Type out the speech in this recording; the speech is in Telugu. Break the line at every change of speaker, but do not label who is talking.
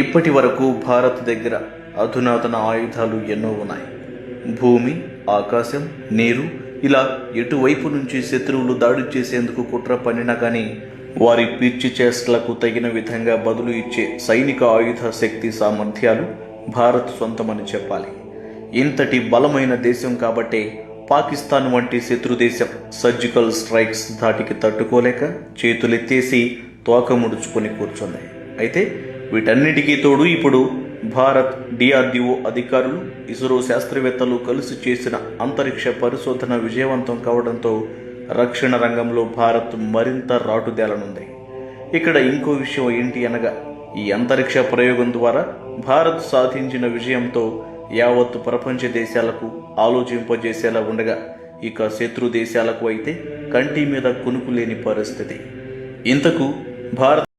ఇప్పటి వరకు భారత్ దగ్గర అధునాతన ఆయుధాలు ఎన్నో ఉన్నాయి. భూమి, ఆకాశం, నీరు ఇలా ఎటువైపు నుంచి శత్రువులు దాడి చేసేందుకు కుట్ర పన్నినా కానీ వారి పిచ్చి చేష్టలకు తగిన విధంగా బదులు ఇచ్చే సైనిక ఆయుధ శక్తి సామర్థ్యాలు భారత్ సొంతమని చెప్పాలి. ఇంతటి బలమైన దేశం కాబట్టే పాకిస్తాన్ వంటి శత్రు దేశం సర్జికల్ స్ట్రైక్స్ ధాటికి తట్టుకోలేక చేతులెత్తేసి తోక ముడుచుకొని కూర్చుంది. అయితే వీటన్నిటికీ తోడు ఇప్పుడు భారత్ డిఆర్డిఓ అధికారులు, ఇస్రో శాస్త్రవేత్తలు కలిసి చేసిన అంతరిక్ష పరిశోధన విజయవంతం కావడంతో రక్షణ రంగంలో భారత్ మరింత రాటుదేలనుంది. ఇక్కడ ఇంకో విషయం ఏంటి అనగా, ఈ అంతరిక్ష ప్రయోగం ద్వారా భారత్ సాధించిన విజయంతో యావత్ ప్రపంచ దేశాలకు ఆలోచింపజేసేలా ఉండగా, ఇక శత్రు దేశాలకు అయితే కంటి మీద కునుకు లేని పరిస్థితి. ఇంతకు భారత్